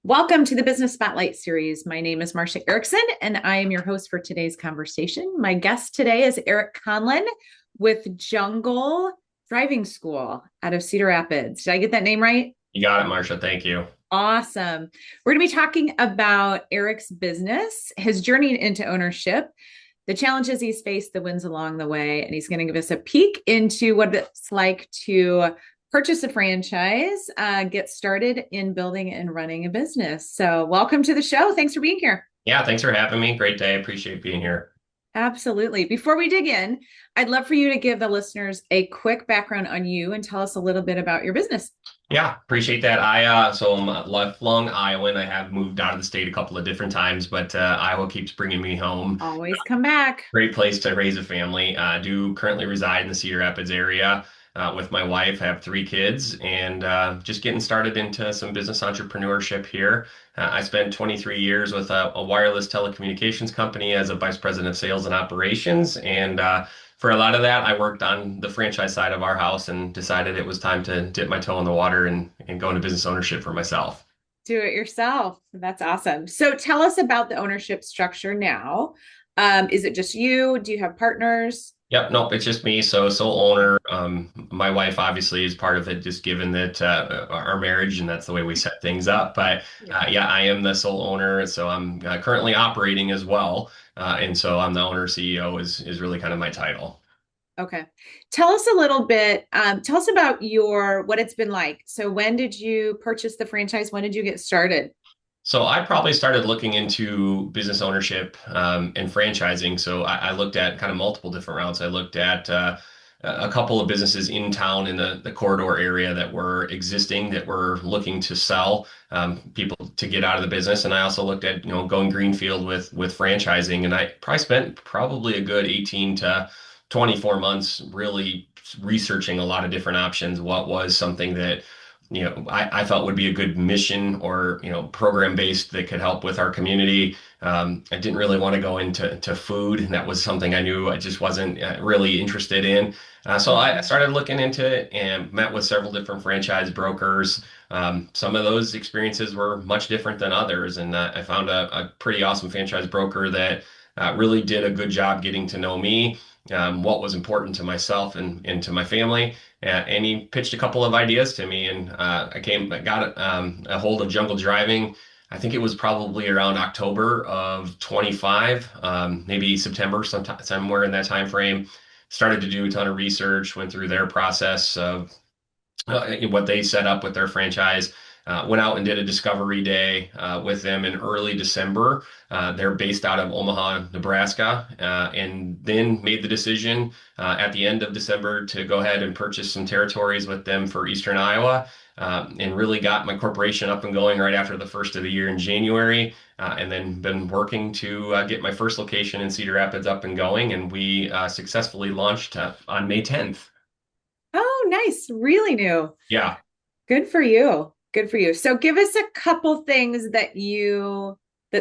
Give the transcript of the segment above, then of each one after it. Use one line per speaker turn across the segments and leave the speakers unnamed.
Welcome to the Business Spotlight series. My name is Marcia Erickson, and I am your host for today's conversation. My guest today is Eric Conlon with Jungle Driving School out of Cedar Rapids. Did I get that name right?
You got it, Marcia. Thank you.
Awesome. We're going to be talking about Eric's business, his journey into ownership, the challenges he's faced, the wins along the way, and he's going to give us a peek into what it's like to purchase a franchise, get started in building and running a business. So, welcome to the show. Thanks for being here.
Yeah, thanks for having me. Great day. Appreciate being here.
Absolutely. Before we dig in, I'd love for you to give the listeners a quick background on you and tell us a little bit about your business.
Yeah, appreciate that. I'm a lifelong Iowan. I have moved out of the state a couple of different times, but Iowa keeps bringing me home.
Always come back.
Great place to raise a family. I do currently reside in the Cedar Rapids area with my wife, have three kids, and just getting started into some business entrepreneurship here. I spent 23 years with a wireless telecommunications company as a vice president of sales and operations. And for a lot of that, I worked on the franchise side of our house and decided it was time to dip my toe in the water and go into business ownership for myself.
Do it yourself. That's awesome. So, tell us about the ownership structure now. Is it just you? Do you have partners?
Yep, nope, it's just me. So sole owner. My wife obviously is part of it, just given that our marriage and that's the way we set things up. But
Yeah.
yeah, I am the sole owner, so I'm currently operating as well. And so I'm the owner CEO is really kind of my title.
Okay. Tell us a little bit. Tell us about what it's been like. So, when did you purchase the franchise? When did you get started?
So I probably started looking into business ownership and franchising. So I looked at kind of multiple different routes. I looked at a couple of businesses in town in the corridor area that were existing that were looking to sell people to get out of the business. And I also looked at, going greenfield with franchising. And I probably spent probably a good 18 to 24 months really researching a lot of different options. What was something that I felt would be a good mission or, program based that could help with our community. I didn't really want to go into food. And that was something I knew I just wasn't really interested in. So I
Mhm.
started looking into it and met with several different franchise brokers. Some of those experiences were much different than others. And I found a pretty awesome franchise broker that really did a good job getting to know me, what was important to myself and to my family. And he pitched a couple of ideas to me, and I got a hold of Jungle Driving. I think it was probably around October of 25, maybe September, sometime, somewhere in that time frame. Started to do a ton of research, went through their process of what they set up with their franchise. Went out and did a discovery day with them in early December. They're based out of Omaha, Nebraska, and then made the decision at the end of December to go ahead and purchase some territories with them for Eastern Iowa. And really got my corporation up and going right after the first of the year in January, and then been working to get my first location in Cedar Rapids up and going. And we successfully launched on May 10th.
Oh, nice. Really new.
Yeah.
Good for you. Good for you. So, give us a couple things that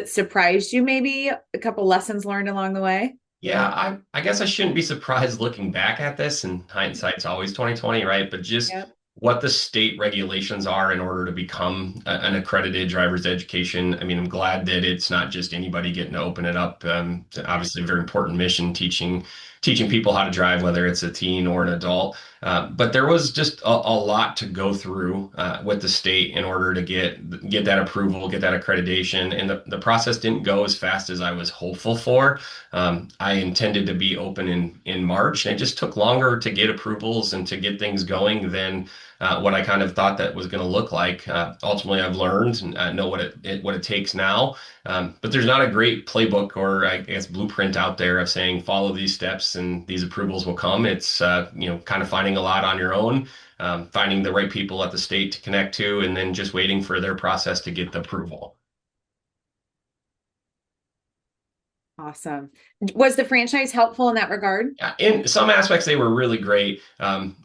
surprised you, maybe a couple lessons learned along the way.
Yeah, I guess I shouldn't be surprised looking back at this, and hindsight's always 2020, right? But just
Yep.
what the state regulations are in order to become an accredited driver's education. I mean, I'm glad that it's not just anybody getting to open it up. It's obviously a very important mission, teaching people how to drive, whether it's a teen or an adult. But there was just a lot to go through with the state in order to get that approval, get that accreditation, and the process didn't go as fast as I was hopeful for. I intended to be open in March, and it just took longer to get approvals and to get things going than what I kind of thought that was going to look like. Ultimately, I've learned and I know what it takes now. But there's not a great playbook or I guess blueprint out there of saying follow these steps and these approvals will come. It's kind of finding a lot on your own, finding the right people at the state to connect to, and then just waiting for their process to get the approval.
Awesome. Was the franchise helpful in that regard?
In some aspects, they were really great.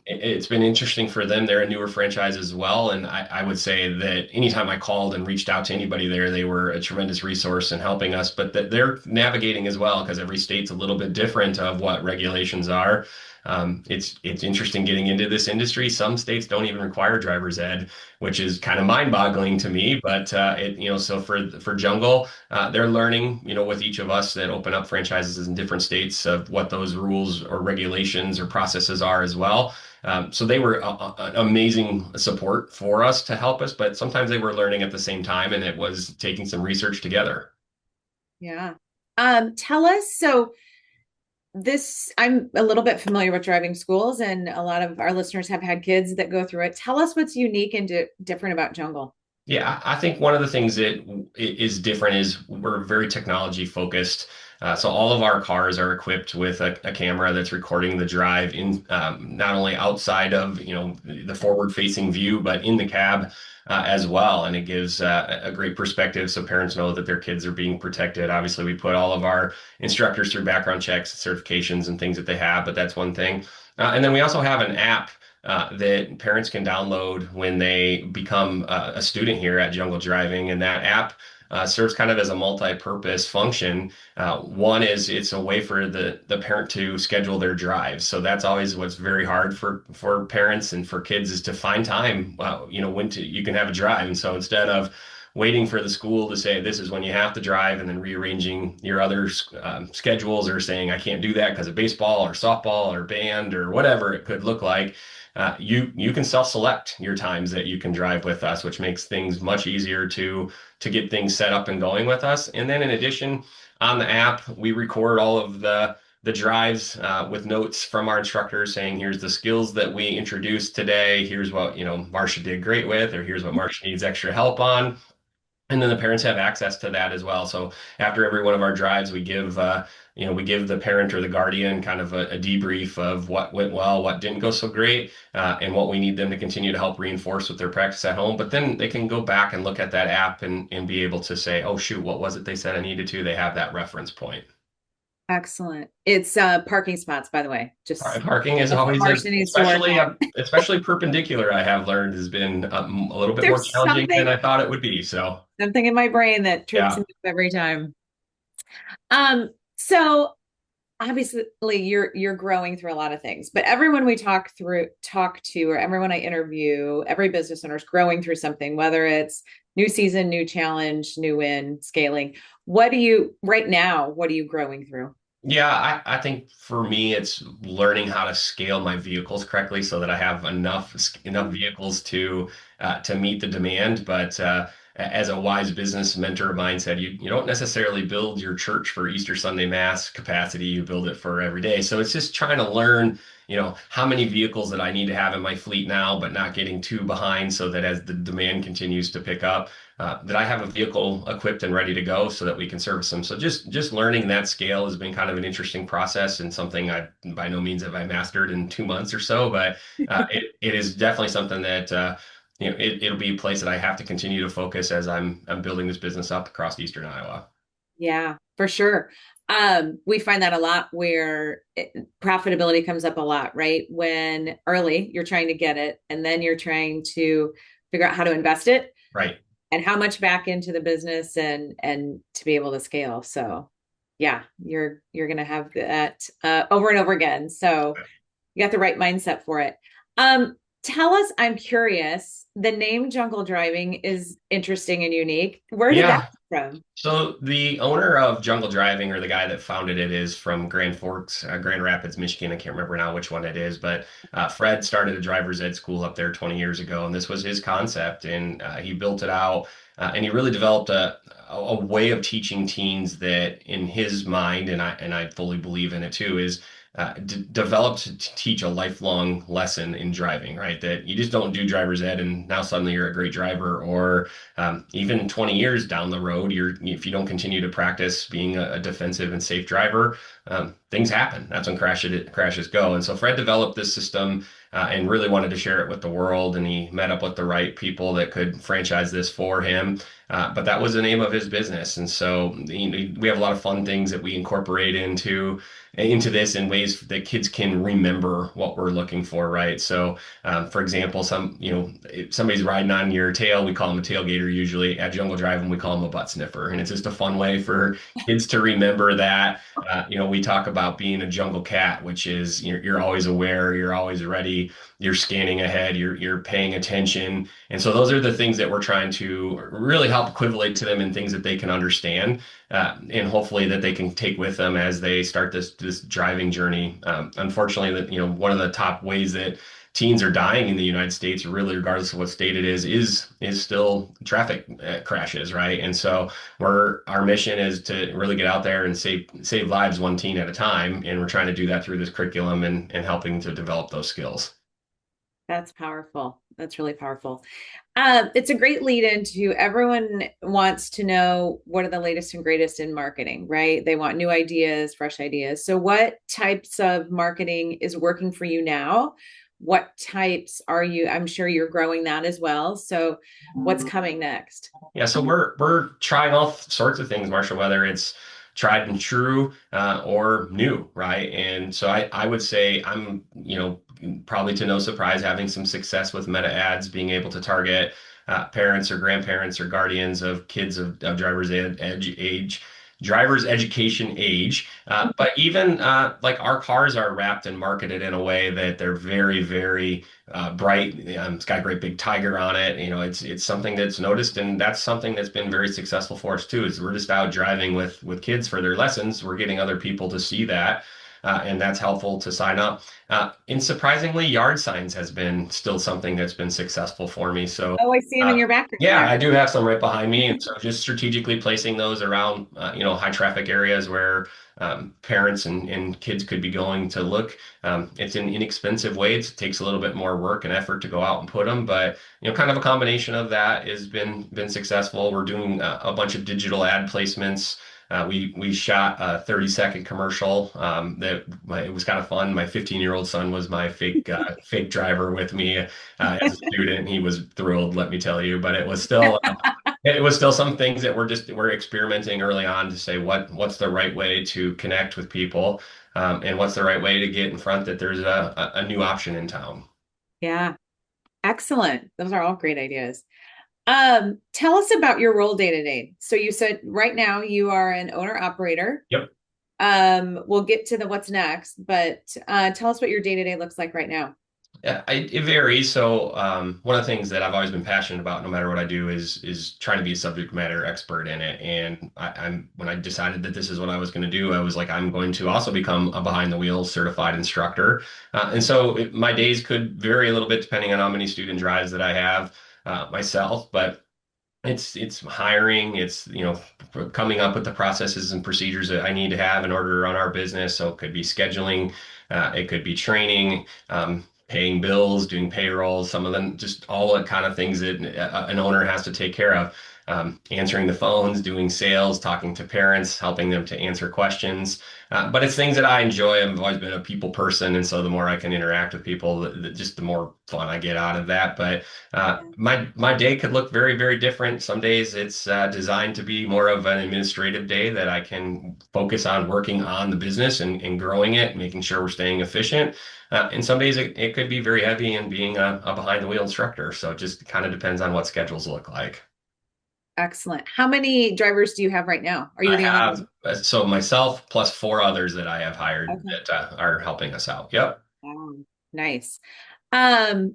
It's been interesting for them. They're a newer franchise as well. And I would say that anytime I called and reached out to anybody there, they were a tremendous resource in helping us. But that they're navigating as well because every state's a little bit different of what regulations are. It's interesting getting into this industry. Some states don't even require driver's ed, which is kind of mind-boggling to me. But so for Jungle, they're learning, with each of us that open up franchises in different states of what those rules or regulations or processes are as well. So they were an amazing support for us to help us, but sometimes they were learning at the same time, and it was taking some research together.
Yeah. Tell us, so this, I'm a little bit familiar with driving schools, and a lot of our listeners have had kids that go through it. Tell us what's unique and different about Jungle.
Yeah, I think one of the things that is different is we're very technology focused. So all of our cars are equipped with a camera that's recording the drive in not only outside of the forward facing view, but in the cab as well, and it gives a great perspective so parents know that their kids are being protected. Obviously, we put all of our instructors through background checks, certifications, and things that they have, but that's one thing. And then we also have an app that parents can download when they become a student here at Jungle Driving. And that app serves kind of as a multi-purpose function. One is it's a way for the parent to schedule their drives. So that's always what's very hard for parents and for kids is to find time, when you can have a drive. And so instead of waiting for the school to say this is when you have to drive and then rearranging your other schedules or saying I can't do that because of baseball or softball or band or whatever it could look like, you can self-select your times that you can drive with us, which makes things much easier to get things set up and going with us. And then in addition, on the app, we record all of the drives with notes from our instructors saying, here's the skills that we introduced today. Here's what, Marcia did great with, or here's what Marcia needs extra help on. And then the parents have access to that as well. So after every one of our drives, we give the parent or the guardian kind of a debrief of what went well, what didn't go so great, and what we need them to continue to help reinforce with their practice at home. But then they can go back and look at that app and be able to say, oh, shoot, what was it they said I needed to? They have that reference point.
Excellent. It's parking spots, by the way. Just
Parking is
that's what
always,
Marcia needs to work
especially
on.
especially perpendicular, I have learned has been a little bit more
There's
challenging than
something
I thought it would be. So
something in my brain that trips
yeah.
me up every time. So obviously you're growing through a lot of things, but everyone we talk to or everyone I interview, every business owner is growing through something, whether it's new season, new challenge, new win, scaling. What do you right now, what are you growing through?
Yeah, I think for me, it's learning how to scale my vehicles correctly so that I have enough vehicles to meet the demand. But as a wise business mentor of mine said, you don't necessarily build your church for Easter Sunday Mass capacity. You build it for every day. So it's just trying to learn, how many vehicles that I need to have in my fleet now, but not getting too behind so that as the demand continues to pick up, that I have a vehicle equipped and ready to go so that we can service them. So just learning that scale has been kind of an interesting process and something I by no means have I mastered in 2 months or so, but it is definitely something that it'll be a place that I have to continue to focus as I'm building this business up across Eastern Iowa.
Yeah, for sure. We find that a lot where profitability comes up a lot, right? When early you're trying to get it, and then you're trying to figure out how to invest it
Right.
and how much back into the business and to be able to scale. So yeah, you're gonna have that over and over again. So you got the right mindset for it. Tell us, I'm curious, the name Jungle Driving is interesting and unique. Where did that
Yeah.
come from?
So the owner of Jungle Driving, or the guy that founded it, is from Grand Forks, Grand Rapids, Michigan. I can't remember now which one it is, but Fred started a driver's ed school up there 20 years ago, and this was his concept, and he built it out, and he really developed a way of teaching teens that, in his mind, and I fully believe in it too, is developed to teach a lifelong lesson in driving, right? That you just don't do driver's ed and now suddenly you're a great driver, or even 20 years down the road, if you don't continue to practice being a defensive and safe driver, things happen. That's when crashes go. And so Fred developed this system and really wanted to share it with the world. And he met up with the right people that could franchise this for him. But that was the name of his business. And so we have a lot of fun things that we incorporate into this in ways that kids can remember what we're looking for, right? So, for example, if somebody's riding on your tail, we call them a tailgater usually. At Jungle Driving, we call them a butt sniffer. And it's just a fun way for kids to remember that. We talk about being a jungle cat, which is you're always aware, you're always ready, you're scanning ahead, you're paying attention. And so those are the things that we're trying to really help equivalent to them in things that they can understand, and hopefully that they can take with them as they start this driving journey. Unfortunately, one of the top ways that teens are dying in the United States, really regardless of what state it is still traffic crashes, right? And so our mission is to really get out there and save lives one teen at a time, and we're trying to do that through this curriculum and helping to develop those skills.
That's powerful. That's really powerful. It's a great lead into everyone wants to know what are the latest and greatest in marketing, right? They want new ideas, fresh ideas. So, what types of marketing is working for you now? What types are you? I'm sure you're growing that as well. So, what's coming next?
Yeah, so we're trying all sorts of things, Marsha, whether it's tried and true or new, right? And so I would say I'm, probably to no surprise, having some success with meta ads, being able to target parents or grandparents or guardians of kids of driver's education age. But even like our cars are wrapped and marketed in a way that they're very, very bright. It's got a great big tiger on it. It's something that's noticed, and that's something that's been very successful for us too. Is we're just out driving with kids for their lessons. We're getting other people to see that. And that's helpful to sign up. And surprisingly, yard signs has been still something that's been successful for me. So,
Oh, I see them in your background
yeah, I
there.
do have some right behind me. And so just strategically placing those around, high traffic areas where parents and kids could be going to look. It's an inexpensive way. It takes a little bit more work and effort to go out and put them, but kind of a combination of that has been successful. We're doing a bunch of digital ad placements. We shot a 30-second commercial it was kind of fun. My 15-year-old son was my fake driver with me as a student. He was thrilled, let me tell you. But it was still some things that we're experimenting early on to say what's the right way to connect with people, and what's the right way to get in front that there's a new option in town.
Yeah, excellent. Those are all great ideas. Tell us about your role day to day. So you said right now you are an owner operator.
Yep.
We'll get to the what's next, but tell us what your day to day looks like right now.
Yeah, it varies. So one of the things that I've always been passionate about, no matter what I do, is trying to be a subject matter expert in it. And I'm when I decided that this is what I was going to do, I was like, I'm going to also become a behind the wheel certified instructor. And so my days could vary a little bit depending on how many student drives that I have myself, but. It's hiring, it's coming up with the processes and procedures that I need to have in order to run our business. So it could be scheduling, it could be training, paying bills, doing payroll, some of them just all the kind of things that an owner has to take care of. Answering the phones, doing sales, talking to parents, helping them to answer questions. But it's things that I enjoy. I've always been a people person, and so the more I can interact with people, just the more fun I get out of that. But my day could look very, very different. Some days it's designed to be more of an administrative day that I can focus on working on the business and growing it, making sure we're staying efficient. And some days it could be very heavy and being a behind the wheel instructor. So it just kind of depends on what schedules look like.
Excellent. How many drivers do you have right now? Are you
I
the only one?
have so myself plus four others that I have hired
Okay.
that are helping us out. Yep.
Wow. Nice.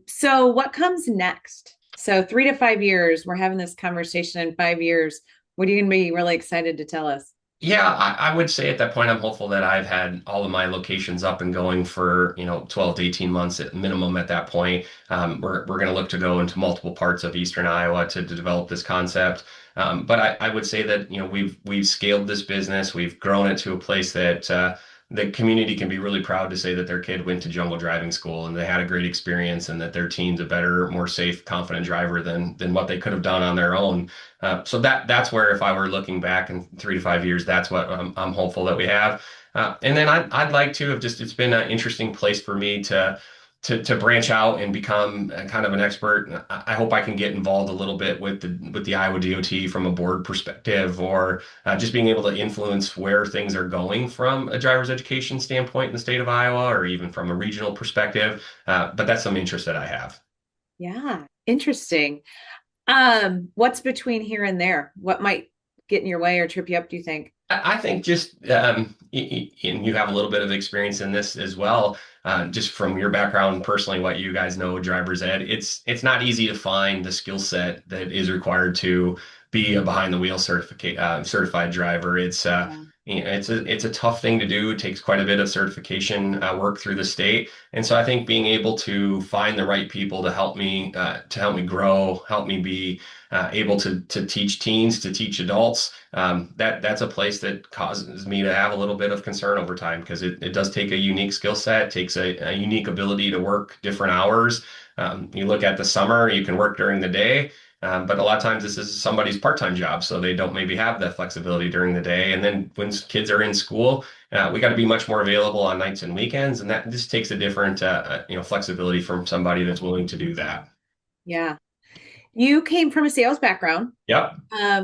So what comes next? So 3 to 5 years, we're having this conversation in 5 years. What are you going to be really excited to tell us?
Yeah, I would say at that point, I'm hopeful that I've had all of my locations up and going for, 12 to 18 months at minimum at that point. We're going to look to go into multiple parts of Eastern Iowa to develop this concept. But I would say that, we've scaled this business. We've grown it to a place that the community can be really proud to say that their kid went to jungle driving school and they had a great experience and that their team's a better, more safe, confident driver than what they could have done on their own. So that's where if I were looking back in 3 to 5 years, that's what I'm hopeful that we have. And then I'd like to have it's been an interesting place for me to to branch out and become kind of an expert. I hope I can get involved a little bit with the Iowa DOT from a board perspective, or just being able to influence where things are going from a driver's education standpoint in the state of Iowa, or even from a regional perspective. But that's some interest that I have.
Yeah, interesting. What's between here and there? What might get in your way or trip you up, do you think?
I think just, and you have a little bit of experience in this as well, just from your background personally, what you guys know, driver's ed, it's not easy to find the skill set that is required to be a behind the wheel certified driver.
Yeah.
It's a tough thing to do. It takes quite a bit of certification work through the state, and so I think being able to find the right people to help me grow, help me be able to teach teens, to teach adults, that's a place that causes me to have a little bit of concern over time, because it does take a unique skill set, takes a unique ability to work different hours. You look at the summer, you can work during the day, but a lot of times this is somebody's part-time job, so they don't maybe have that flexibility during the day. And then when kids are in school, we got to be much more available on nights and weekends, and that just takes a different flexibility from somebody that's willing to do that.
Yeah. You came from a sales background,
Yep.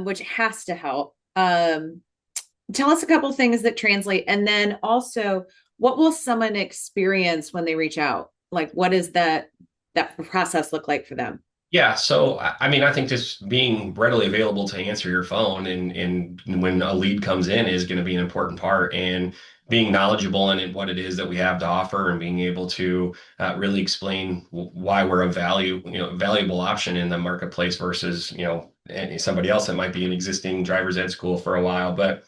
which has to help. Tell us a couple things that translate, and then also, what will someone experience when they reach out? Like, what does that process look like for them?
Yeah, so I mean, I think just being readily available to answer your phone and when a lead comes in is going to be an important part, and being knowledgeable in what it is that we have to offer, and being able to really explain why we're a valuable option in the marketplace versus, somebody else that might be an existing driver's ed school for a while. But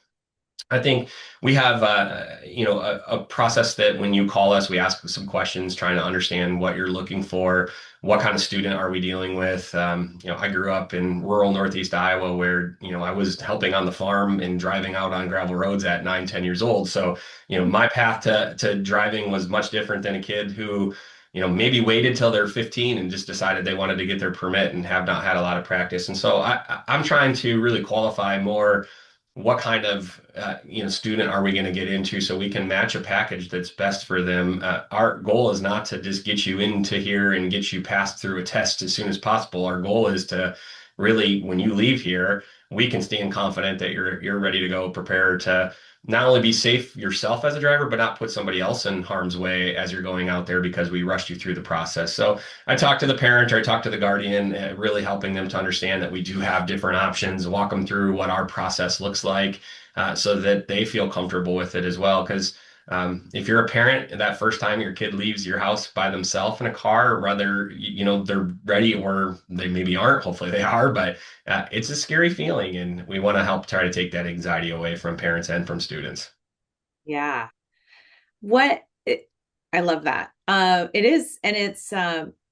I think we have, a process that when you call us, we ask some questions trying to understand what you're looking for, what kind of student are we dealing with. I grew up in rural Northeast Iowa where, I was helping on the farm and driving out on gravel roads at 9, 10 years old. So, my path to driving was much different than a kid who, maybe waited till they're 15 and just decided they wanted to get their permit and have not had a lot of practice. And so I'm trying to really qualify more what kind of student are we going to get into, so we can match a package that's best for them. Our goal is not to just get you into here and get you passed through a test as soon as possible. Our goal is to really, when you leave here, we can stand confident that you're ready to go, prepared to not only be safe yourself as a driver, but not put somebody else in harm's way as you're going out there because we rushed you through the process. So I talk to the parent, or I talk to the guardian, really helping them to understand that we do have different options, walk them through what our process looks like, so that they feel comfortable with it as well. Because if you're a parent, that first time your kid leaves your house by themselves in a car, whether they're ready or they maybe aren't, hopefully they are, but it's a scary feeling, and we want to help try to take that anxiety away from parents and from students.
Yeah. What it, I love that. It is, and it's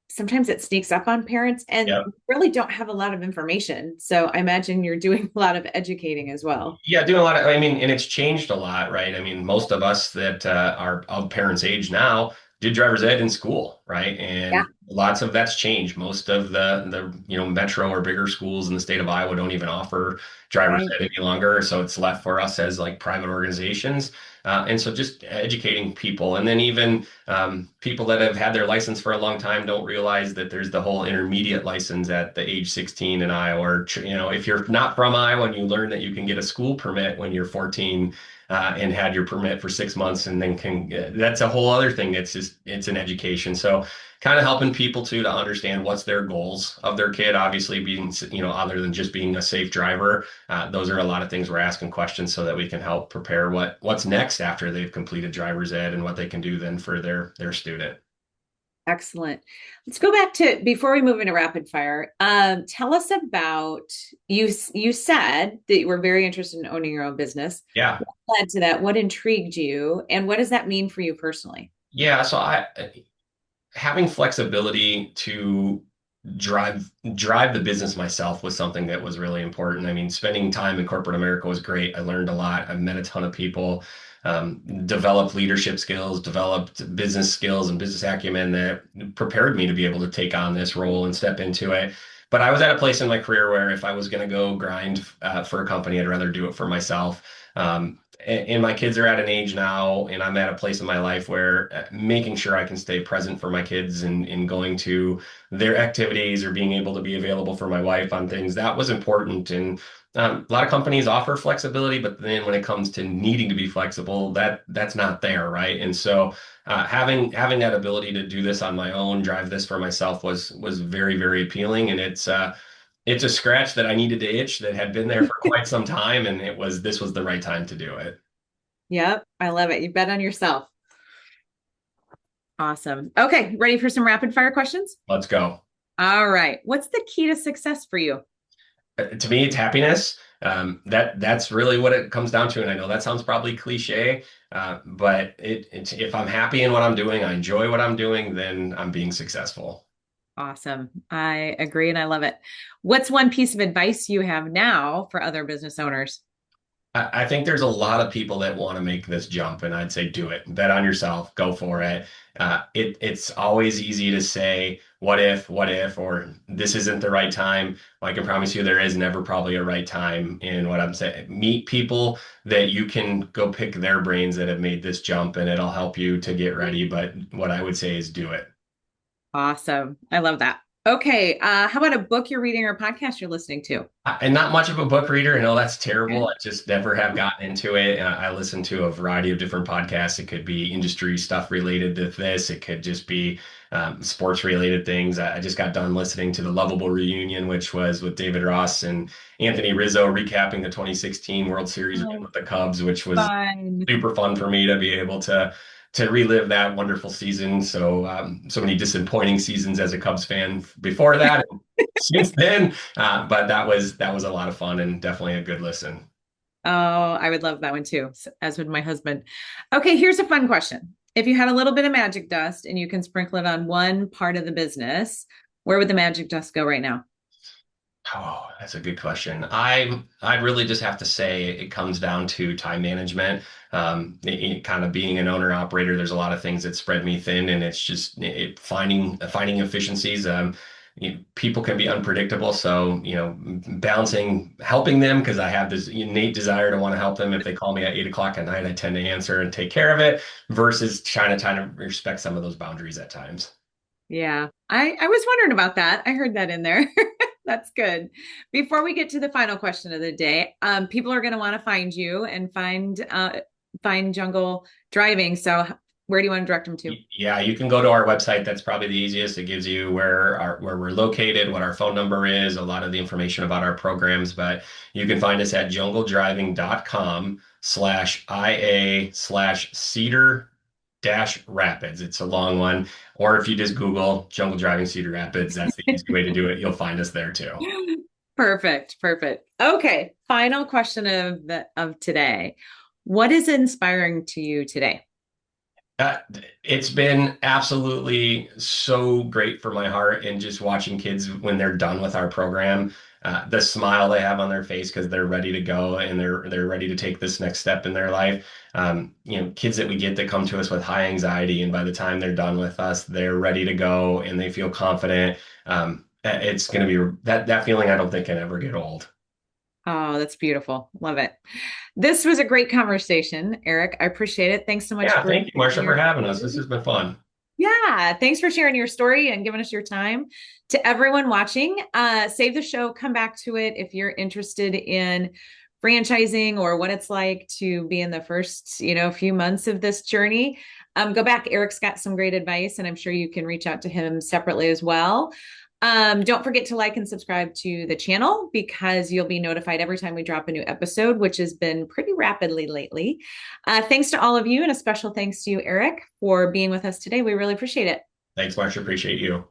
sometimes it sneaks up on parents and
Yep.
really don't have a lot of information. So I imagine you're doing a lot of educating as well.
Yeah, doing a lot of, I mean, and it's changed a lot, right? I mean, most of us that are of parents' age now did driver's ed in school, right?
Yeah.
And lots of that's changed. Most of the metro or bigger schools in the state of Iowa don't even offer driver's
Right.
ed any longer. So it's left for us as like private organizations. And so just educating people, and then even people that have had their license for a long time don't realize that there's the whole intermediate license at the age 16 in Iowa. Or, if you're not from Iowa and you learn that you can get a school permit when you're 14, and had your permit for 6 months, and then that's a whole other thing. It's an education. So kind of helping people to understand what's their goals of their kid, obviously being, other than just being a safe driver. Those are a lot of things we're asking questions so that we can help prepare what's next after they've completed driver's ed, and what they can do then for their student.
Excellent. Let's go back to before we move into rapid fire. Tell us about you. You said that you were very interested in owning your own business.
Yeah.
What led to that? What intrigued you, and what does that mean for you personally?
Yeah. So having flexibility to drive the business myself was something that was really important. I mean, spending time in corporate America was great. I learned a lot. I met a ton of people, developed leadership skills, developed business skills and business acumen that prepared me to be able to take on this role and step into it. But I was at a place in my career where if I was going to go grind for a company, I'd rather do it for myself. and my kids are at an age now, and I'm at a place in my life where making sure I can stay present for my kids and going to their activities or being able to be available for my wife on things, that was important. And a lot of companies offer flexibility, but then when it comes to needing to be flexible, that's not there, right? And so having that ability to do this on my own, drive this for myself was very, very appealing. And it's a scratch that I needed to itch that had been there for quite some time, and this was the right time to do it.
Yep. I love it. You bet on yourself. Awesome. Okay. Ready for some rapid fire questions?
Let's go.
All right. What's the key to success for you?
To me, it's happiness. That's really what it comes down to. And I know that sounds probably cliche, but it's if I'm happy in what I'm doing, I enjoy what I'm doing, then I'm being successful.
Awesome. I agree and I love it. What's one piece of advice you have now for other business owners?
I think there's a lot of people that want to make this jump, and I'd say do it. Bet on yourself, go for it. It's always easy to say, what if, or this isn't the right time. Well, I can promise you there is never probably a right time. And what I'm saying, meet people that you can go pick their brains that have made this jump, and it'll help you to get ready. But what I would say is do it.
Awesome. I love that. Okay. How about a book you're reading or a podcast you're listening to?
And not much of a book reader. I know that's terrible.
Okay.
I just never have gotten into it. I listen to a variety of different podcasts. It could be industry stuff related to this. It could just be sports related things. I just got done listening to the Lovable Reunion, which was with David Ross and Anthony Rizzo recapping the 2016 World Series win
Oh,
with the Cubs, which was
fun.
super fun for me to be able to relive that wonderful season. So so many disappointing seasons as a Cubs fan before that and since then, but that was a lot of fun and definitely a good listen.
Oh, I would love that one too, as would my husband. Okay, here's a fun question. If you had a little bit of magic dust and you can sprinkle it on one part of the business, where would the magic dust go right now?
Oh, that's a good question. I really just have to say it comes down to time management. Kind of being an owner operator, there's a lot of things that spread me thin, and it's just finding efficiencies. People can be unpredictable, so balancing helping them because I have this innate desire to want to help them. If they call me at 8 o'clock at night, I tend to answer and take care of it versus trying to respect some of those boundaries at times.
Yeah, I was wondering about that. I heard that in there. That's good. Before we get to the final question of the day, people are going to want to find you and find Jungle Driving. So where do you want to direct them to?
Yeah, you can go to our website. That's probably the easiest. It gives you where we're located, what our phone number is, a lot of the information about our programs. But you can find us at jungledriving.com/IA/Cedar dash Rapids. It's a long one. Or if you just Google Jungle Driving Cedar Rapids, that's the easy way to do it. You'll find us there too.
Perfect, perfect. Okay, final question of today. What is inspiring to you today?
Uh, it's been absolutely so great for my heart and just watching kids when they're done with our program, the smile they have on their face because they're ready to go and they're ready to take this next step in their life. Kids that we get that come to us with high anxiety, and by the time they're done with us, they're ready to go and they feel confident. It's going to be that feeling I don't think can ever get old.
Oh, that's beautiful. Love it. This was a great conversation, Eric. I appreciate it. Thanks so much
Yeah,
for
thank you, Marsha,
sharing
for
your
having us. This
story.
has been fun.
Yeah, thanks for sharing your story and giving us your time. To everyone watching, save the show, come back to it if you're interested in franchising or what it's like to be in the first, few months of this journey. Go back. Eric's got some great advice, and I'm sure you can reach out to him separately as well. Don't forget to like and subscribe to the channel because you'll be notified every time we drop a new episode, which has been pretty rapidly lately. Thanks to all of you, and a special thanks to you, Eric, for being with us today. We really appreciate it.
Thanks, Marsha. Appreciate you.